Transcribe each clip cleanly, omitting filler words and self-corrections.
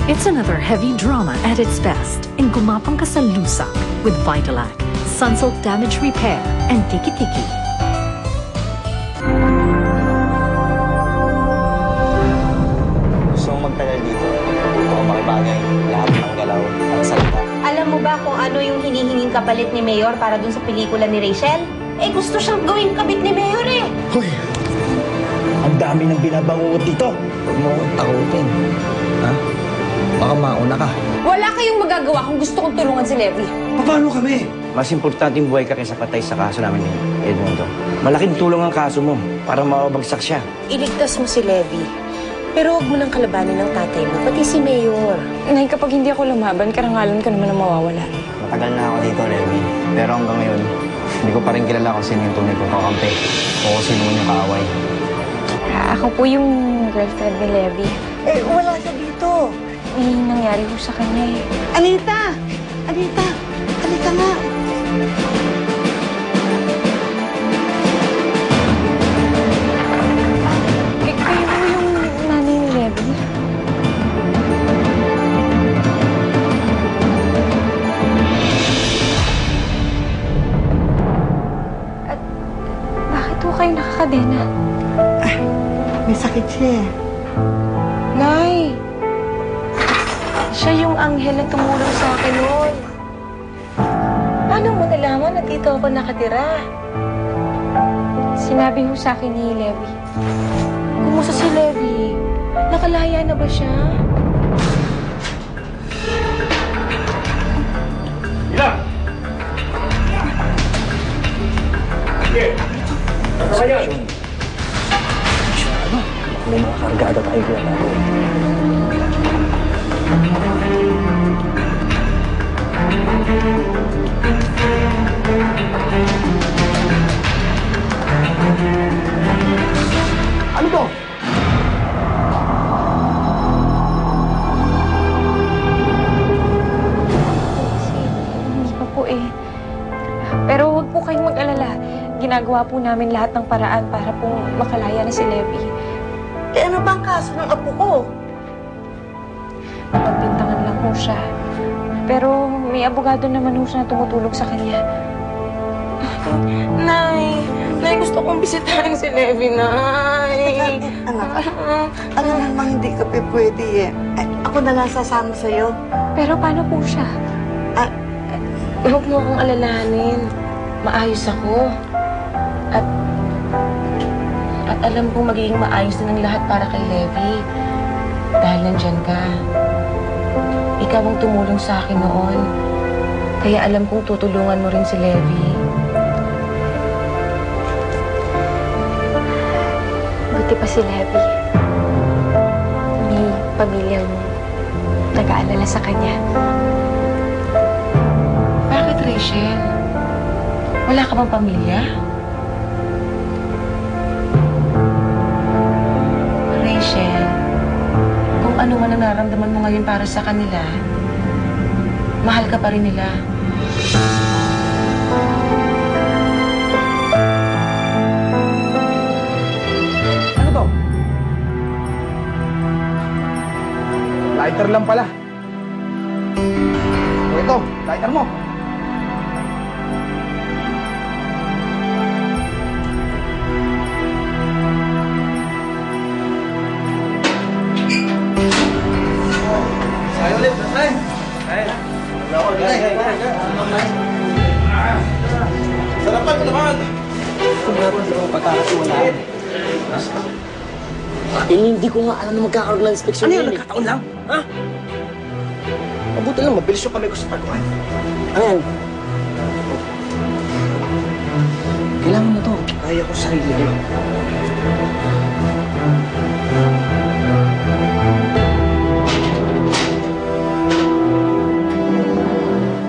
It's another heavy drama at its best in Gumapang Ka sa Lusak with Vitalac, Sunsilk Damage Repair, and Tiki Tiki. Gusto mong magtagal dito. Gusto mong makibagay. Lahat ng galaw ang salita. Alam mo ba kung ano yung hinihinging kapalit ni Mayor para dun sa pelikula ni Rachel? Eh, gusto siyang gawing kabit ni Mayor eh. Hoy! Ang dami ng binabangungot dito. Huwag mo akong takutin. Ha? Baka mauna ka. Wala kayong magagawa kung gusto kong tulungan si Levi. Paano kami? Mas importanteng buhay ka kaysa patay sa kaso namin ni Edmundo. Malaking tulong ang kaso mo para mabagsak siya. Iligtas mo si Levi. Pero huwag mo nang kalabanin ng tatay mo, pati si Mayor. Nay, kapag hindi ako lumaban, karangalan ka naman ang mawawala. Matagal na ako dito, Levi. Pero hanggang ngayon, hindi ko pa rin kilala kung sino yung tunay kong kakampi o kung sino yung kaaway. Ako po yung girlfriend ni Levi. Eh, wala siya dito. May nangyari po sa kanya eh. Anita! Anita! Halika nga! Kayo po yung nanay ni Levi? At bakit po kayo nakakadena? May sakit siya eh. Nay! Siya yung anghel na tumulong sa akin noon. Paano mo nalaman na dito ako nakatira? Sinabi ho sa akin ni Levi. Kumusta si Levi? Nakalaya na ba siya? Ila! Sige! Ano ba yan? May mga kargada tayo kaya natin. Ano to? Hindi pa po eh. Pero huwag po kayong mag-alala. Ginagawa po namin lahat ng paraan para po makalaya na si Levi. Eh, ano ba ang kaso ng apo ko? Pagbintangan lang po siya. Pero may abogado naman po siya na tumutulong sa kanya. Nay, gusto kong bisitahin si Levi, Nay. Anak, ano namang hindi ka pwede eh. Ay, ako na lang sasama sa'yo. Pero paano po siya? Huwag mo akong alalahanin. Maayos ako. At alam kong magiging maayos din ang lahat para kay Levi. Dahil nandyan ka. Ikaw ang tumulong sa akin noon. Kaya alam kong tutulungan mo rin si Levi. Buti pa si Levi. May pamilyang nag-aalala sa kanya. Bakit, Rachel? Wala ka bang pamilya? Rachel, kung ano man ang nararamdaman mo ngayon para sa kanila, mahal ka pa rin nila. Ano to? Lighter lang pala. O ito, lighter mo. Ay, ulit, ay. Ay. Sarapan ko naman. Sarapan sa mga pagkakasiwalaan. Hindi ko nga alam na magkakaroon ng inspeksyon. Ano yun? Nagkataon lang? Ha? Mabuti lang, mabilis yung kami ko sa pagkuhan. Ano yan? Kailangan mo to. Kaya ko sarili ko.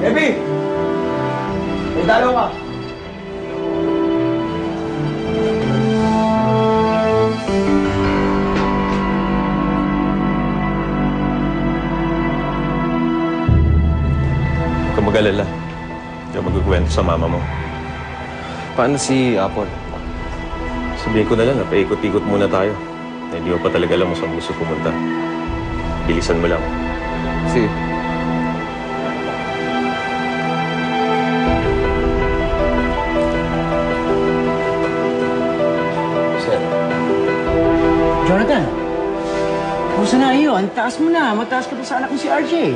Ebi! May dalaw ka. Huwag kang mag-alala. Hindi ako magkukwento sa mama mo. Paano si Apple? Sabihin ko na lang na paikot-ikot muna tayo. Na hindi mo pa talaga alam kung saan gusto pumunta. Bilisan mo lang. Sige. Sir. Jonathan, kumusta na iyo? Ang taas mo na. Mataas ka pa sa anak mo si RJ.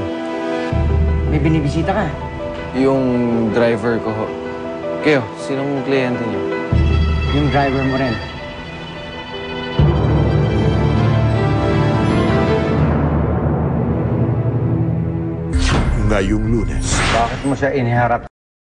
May binibisita ka. Yung driver ko ho. Kayo, sinong kliyente niyo? Yung driver mo rin. Ngayong Lunes. Bakit mo siya iniharap